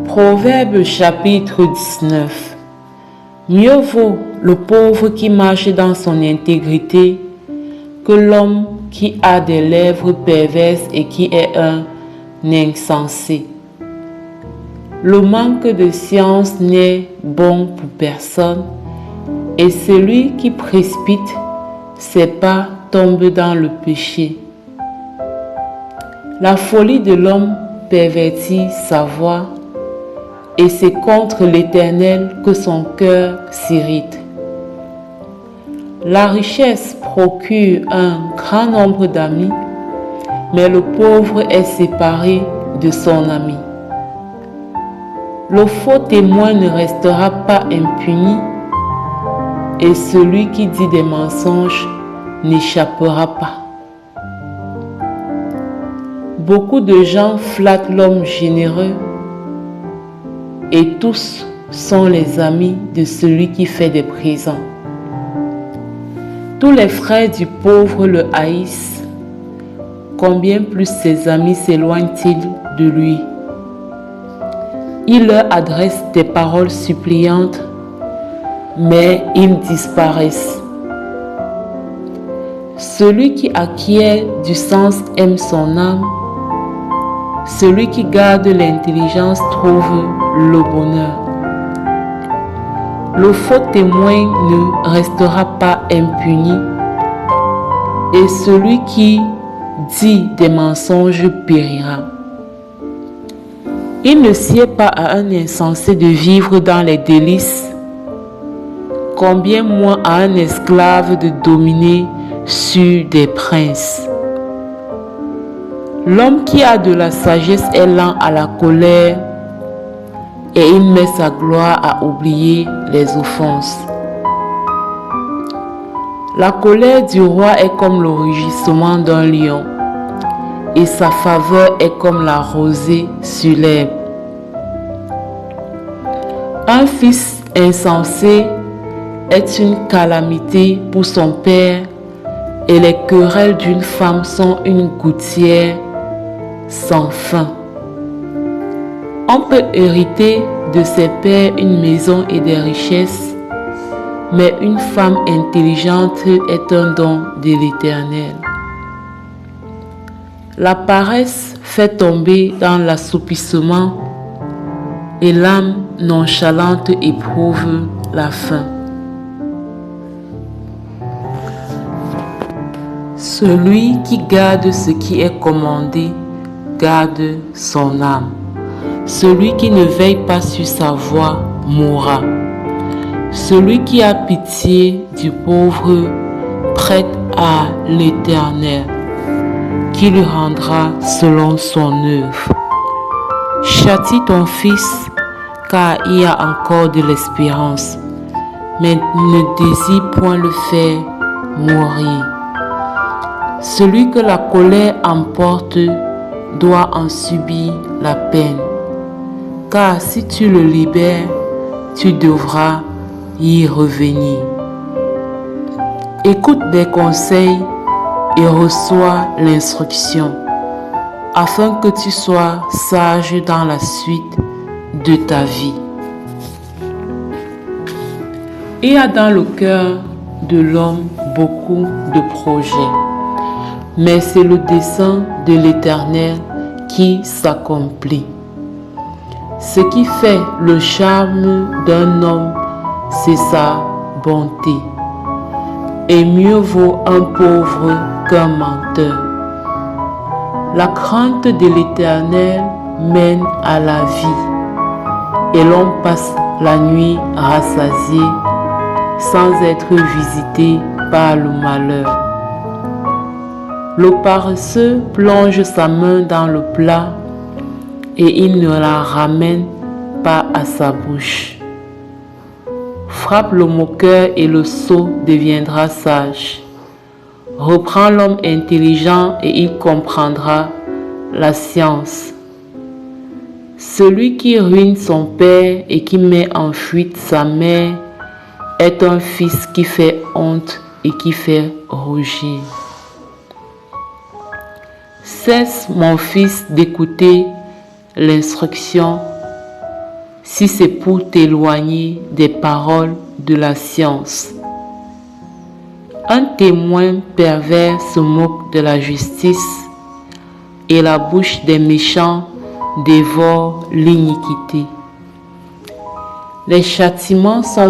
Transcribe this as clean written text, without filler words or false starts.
Proverbe chapitre 19. Mieux vaut le pauvre qui marche dans son intégrité que l'homme qui a des lèvres perverses et qui est un insensé. Le manque de science n'est bon pour personne, et celui qui précipite ses pas tombe dans le péché. La folie de l'homme pervertit sa voie, et c'est contre l'Éternel que son cœur s'irrite. La richesse procure un grand nombre d'amis, mais le pauvre est séparé de son ami. Le faux témoin ne restera pas impuni, et celui qui dit des mensonges n'échappera pas. Beaucoup de gens flattent l'homme généreux, et tous sont les amis de celui qui fait des présents. Tous les frères du pauvre le haïssent, combien plus ses amis s'éloignent-ils de lui? Il leur adresse des paroles suppliantes, mais ils disparaissent. Celui qui acquiert du sens aime son âme. Celui qui garde l'intelligence trouve le bonheur. Le faux témoin ne restera pas impuni, et celui qui dit des mensonges périra. Il ne sied pas à un insensé de vivre dans les délices, combien moins à un esclave de dominer sur des princes. L'homme qui a de la sagesse est lent à la colère, et il met sa gloire à oublier les offenses. La colère du roi est comme le rugissement d'un lion, et sa faveur est comme la rosée sur l'herbe. Un fils insensé est une calamité pour son père, et les querelles d'une femme sont une gouttière sans fin. On peut hériter de ses pères une maison et des richesses, mais une femme intelligente est un don de l'Éternel. La paresse fait tomber dans l'assoupissement, et l'âme nonchalante éprouve la faim. Celui qui garde ce qui est commandé garde son âme. Celui qui ne veille pas sur sa voie mourra. Celui qui a pitié du pauvre prête à l'Éternel, qui lui rendra selon son œuvre. Châtie ton fils, car il y a encore de l'espérance, mais ne désire point le faire mourir. Celui que la colère emporte doit en subir la peine, car si tu le libères, tu devras y revenir. Écoute des conseils et reçois l'instruction, afin que tu sois sage dans la suite de ta vie. Il y a dans le cœur de l'homme beaucoup de projets, mais c'est le dessein de l'Éternel qui s'accomplit. Ce qui fait le charme d'un homme, c'est sa bonté. Et mieux vaut un pauvre qu'un menteur. La crainte de l'Éternel mène à la vie, et l'on passe la nuit rassasié sans être visité par le malheur. Le paresseux plonge sa main dans le plat et il ne la ramène pas à sa bouche. Frappe le moqueur et le sot deviendra sage. Reprends l'homme intelligent et il comprendra la science. Celui qui ruine son père et qui met en fuite sa mère est un fils qui fait honte et qui fait rougir. Cesse, mon fils, d'écouter l'instruction si c'est pour t'éloigner des paroles de la science. Un témoin pervers se moque de la justice et la bouche des méchants dévore l'iniquité. Les châtiments sont